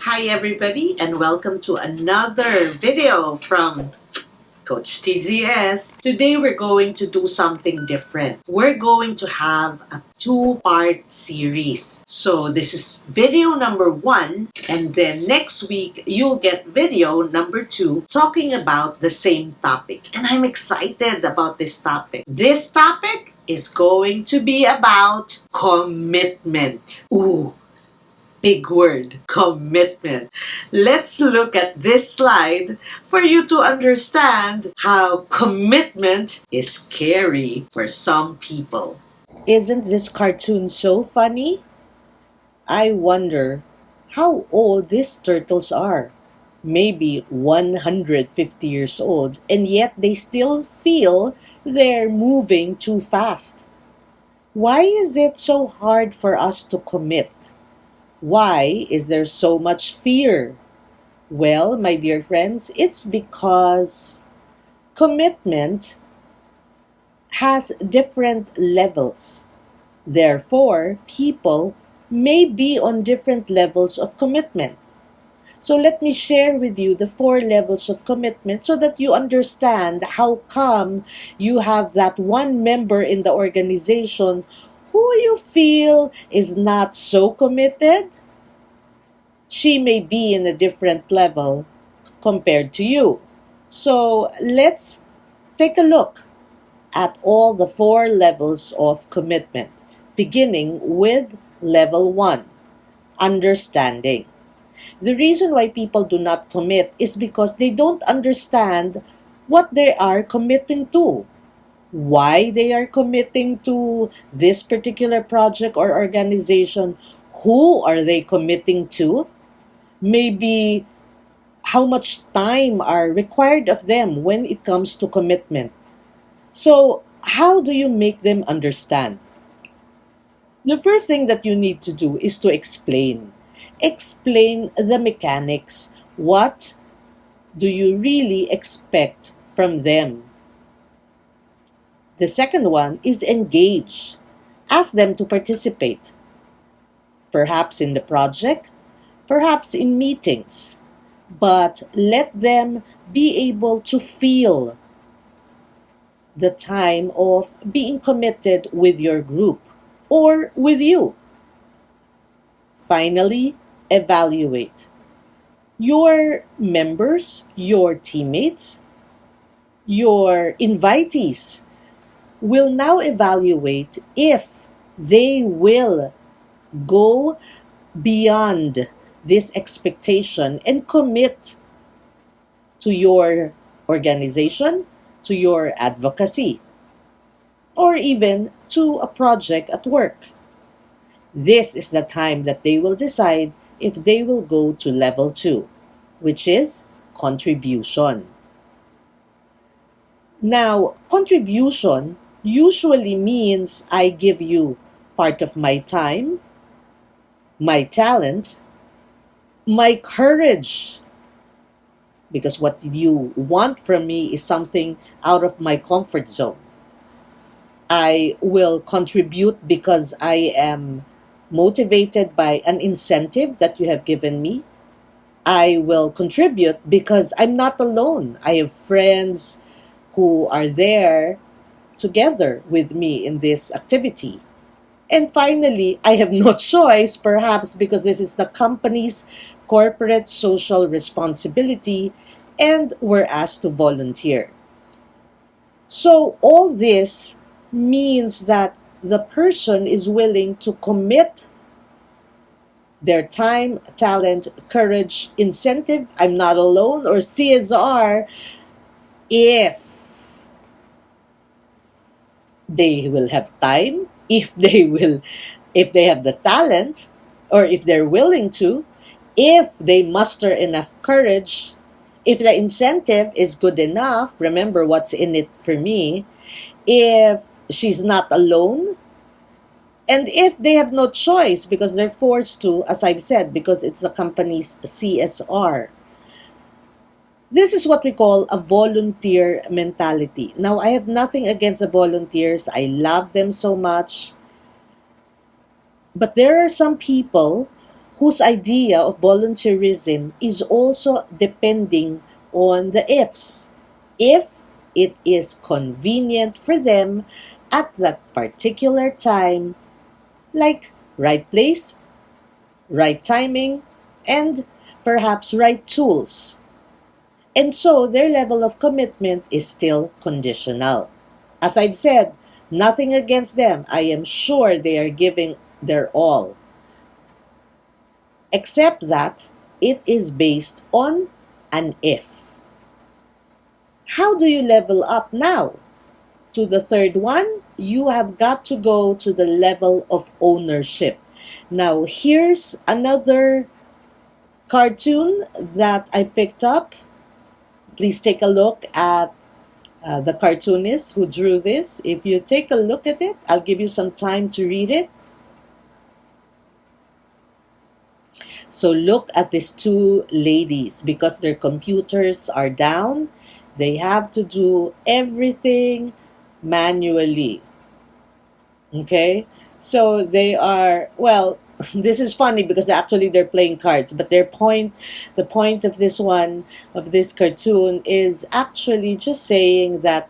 Hi everybody and welcome to another video from Coach TGS. Today we're going to do something different. We're going to have a two-part series. So this is video number 1 and then next week you'll get video number 2 talking about the same topic. And I'm excited about this topic. This topic is going to be about commitment. Ooh. Big word, commitment. Let's look at this slide for you to understand how commitment is scary for some people. Isn't this cartoon so funny? I wonder how old these turtles are. Maybe 150 years old, and yet they still feel they're moving too fast. Why is it so hard for us to commit? Why is there so much fear? Well, my dear friends, it's because commitment has different levels. Therefore, people may be on different levels of commitment. So let me share with you the 4 levels of commitment so that you understand how come you have that one member in the organization who you feel is not so committed. She may be in a different level compared to you. So let's take a look at all the 4 levels of commitment, beginning with level 1, understanding. The reason why people do not commit is because they don't understand what they are committing to. Why they are committing to this particular project or organization. Who are they committing to? Maybe how much time are required of them when it comes to commitment. So, how do you make them understand? The first thing that you need to do is to explain. Explain the mechanics. What do you really expect from them? The second one is engage. Ask them to participate. Perhaps in the project, perhaps in meetings, but let them be able to feel the time of being committed with your group or with you. Finally, evaluate. Your members, your teammates, your invitees will now evaluate if they will go beyond this expectation and commit to your organization, to your advocacy, or even to a project at work. This is the time that they will decide if they will go to level 2, which is contribution. Now, contribution usually means I give you part of my time, my talent, my courage, because what you want from me is something out of my comfort zone. I will contribute because I am motivated by an incentive that you have given me. I will contribute because I'm not alone. I have friends who are there together with me in this activity. And finally, I have no choice, perhaps because this is the company's corporate social responsibility, and we're asked to volunteer. So all this means that the person is willing to commit their time, talent, courage, incentive, I'm not alone, or CSR, if they will have time, if they have the talent, or if they're willing to, if they muster enough courage, if the incentive is good enough, remember what's in it for me, if she's not alone, and if they have no choice because they're forced to, as I've said, because it's the company's CSR. This is what we call a volunteer mentality. Now, I have nothing against the volunteers. I love them so much. But there are some people whose idea of volunteerism is also depending on the ifs. If it is convenient for them at that particular time, like right place, right timing, and perhaps right tools. And so their level of commitment is still conditional. As I've said, nothing against them. I am sure they are giving their all. Except that it is based on an if. How do you level up now? To the third one, you have got to go to the level of ownership. Now, here's another cartoon that I picked up. Please take a look at the cartoonist who drew this. If you take a look at it, I'll give you some time to read it. So look at these two ladies. Because their computers are down, they have to do everything manually. Okay? So they are, well, this is funny because actually they're playing cards, but the point of this cartoon is actually just saying that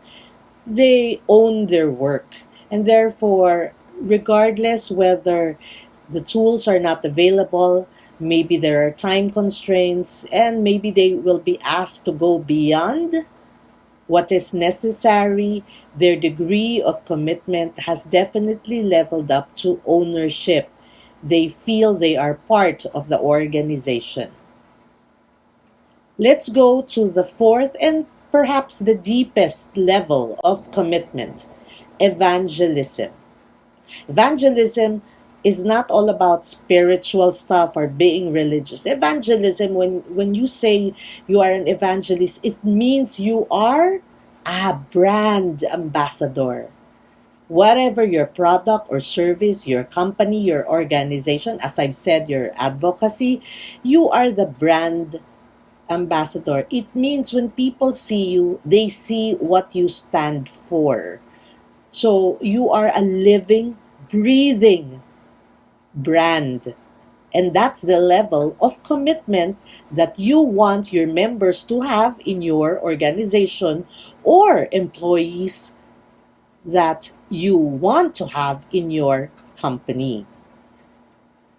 they own their work, and therefore, regardless whether the tools are not available, maybe there are time constraints, and maybe they will be asked to go beyond what is necessary, their degree of commitment has definitely leveled up to ownership. They feel they are part of the organization. Let's go to the fourth and perhaps the deepest level of commitment, evangelism. Evangelism is not all about spiritual stuff or being religious. Evangelism, when you say you are an evangelist, it means you are a brand ambassador. Whatever your product or service, your company, your organization, as I've said, your advocacy, you are the brand ambassador. It means when people see you, they see what you stand for. So you are a living, breathing brand. And that's the level of commitment that you want your members to have in your organization or employees that you want to have in your company.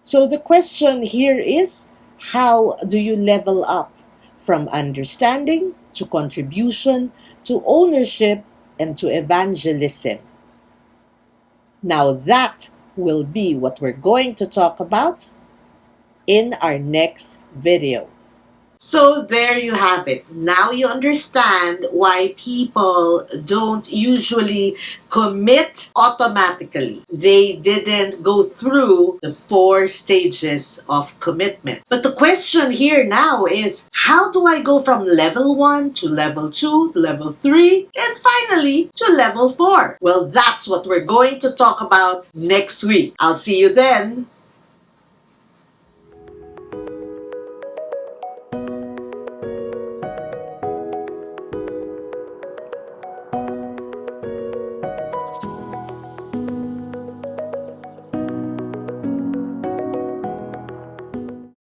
So the question here is, how do you level up from understanding to contribution to ownership and to evangelism? Now that will be what we're going to talk about in our next video. So there you have it. Now you understand why people don't usually commit automatically. They didn't go through the 4 stages of commitment. But the question here now is, how do I go from level 1 to level 2 to level 3 and finally to level 4? Well, that's what we're going to talk about next week. I'll see you then.